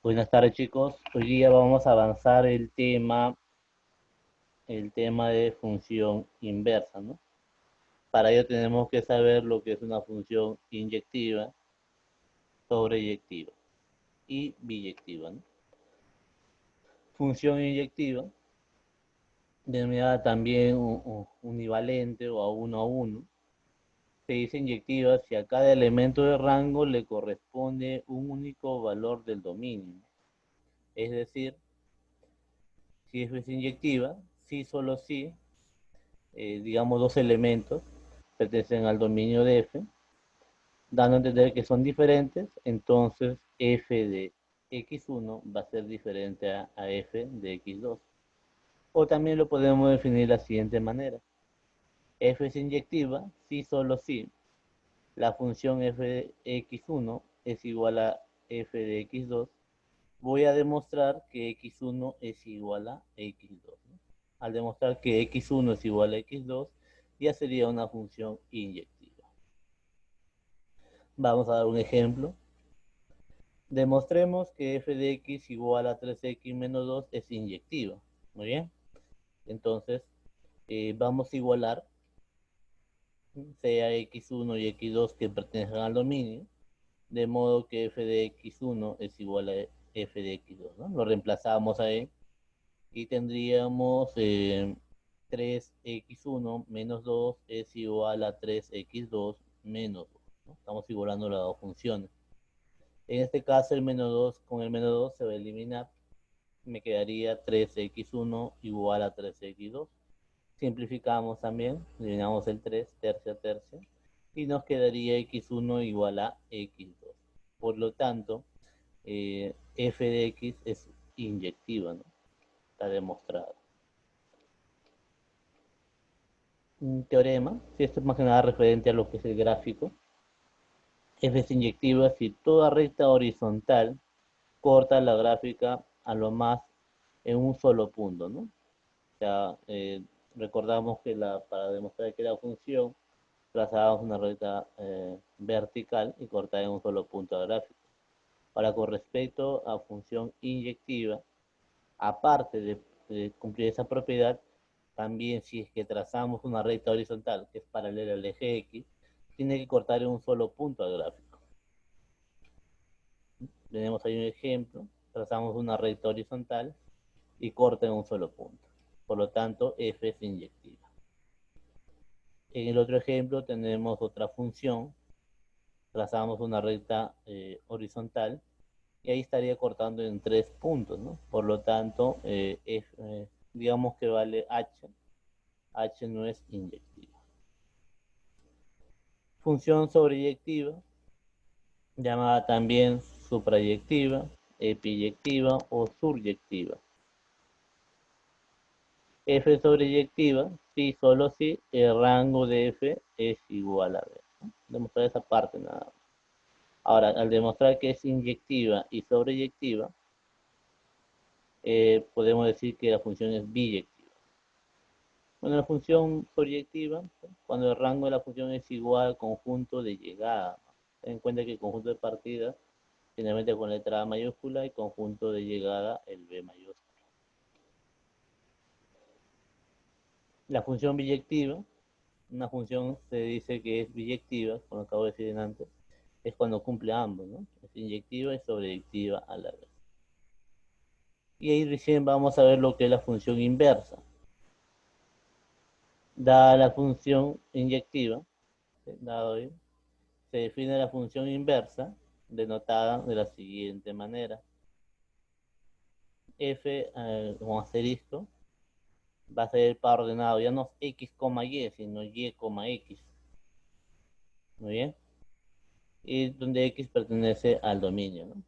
Buenas tardes, chicos. Hoy día vamos a avanzar el tema de función inversa, ¿no? Para ello tenemos que saber lo que es una función inyectiva, sobreyectiva y biyectiva, ¿no? Función inyectiva, denominada también univalente o a uno, se dice inyectiva si a cada elemento de rango le corresponde un único valor del dominio. Es decir, si es inyectiva, sí, solo sí, digamos, dos elementos pertenecen al dominio de F, dando a entender que son diferentes, entonces F de X1 va a ser diferente a F de X2. O también lo podemos definir de la siguiente manera. F es inyectiva si solo si la función F de X1 es igual a F de X2. Voy a demostrar que X1 es igual a X2, ¿no? Al demostrar que X1 es igual a X2, ya sería una función inyectiva. Vamos a dar un ejemplo. Demostremos que f de x igual a 3x menos 2 es inyectiva. Muy bien. Entonces, vamos a igualar sea x1 y x2 que pertenezcan al dominio, de modo que f de x1 es igual a f de x2, ¿no? Lo reemplazamos ahí y tendríamos 3x1 menos 2 es igual a 3x2 menos 2, ¿no? Estamos igualando las dos funciones. En este caso, el menos 2 con el menos 2 se va a eliminar. Me quedaría 3x1 igual a 3x2. Simplificamos también, eliminamos el 3, tercia, tercia, y nos quedaría x1 igual a x2. Por lo tanto, f de x es inyectiva, ¿no? Está demostrado. Un teorema, si esto es más que nada referente a lo que es el gráfico, f es inyectiva si toda recta horizontal corta la gráfica a lo más en un solo punto, ¿no? O sea, recordamos que para demostrar que la función trazábamos una recta vertical y cortada en un solo punto gráfico. Ahora, con respecto a función inyectiva, aparte de cumplir esa propiedad, también si es que trazamos una recta horizontal que es paralela al eje X, tiene que cortar en un solo punto al gráfico. Tenemos ahí un ejemplo, trazamos una recta horizontal y corta en un solo punto. Por lo tanto, f es inyectiva. En el otro ejemplo tenemos otra función, trazamos una recta horizontal y ahí estaría cortando en tres puntos, ¿no? Por lo tanto, digamos que vale h, h no es inyectiva. Función sobreyectiva, llamada también suprayectiva, epiyectiva o suryectiva. F sobreyectiva, si solo si el rango de f es igual a b, ¿no? Demostrar esa parte nada más. Ahora, al demostrar que es inyectiva y sobreyectiva, podemos decir que la función es biyectiva. Bueno, la función proyectiva, cuando el rango de la función es igual al conjunto de llegada. Ten en cuenta que el conjunto de partida finalmente con letra A mayúscula y conjunto de llegada el B mayúscula. La función biyectiva, una función se dice que es biyectiva, como acabo de decir antes, es cuando cumple ambos, ¿no? Es inyectiva y sobreyectiva a la vez. Y ahí recién vamos a ver lo que es la función inversa. Dada la función inyectiva, dado ahí, se define la función inversa, denotada de la siguiente manera. F con asterisco va a ser el par ordenado, ya no es x, y, sino y, x. Muy bien. Y donde x pertenece al dominio, ¿no?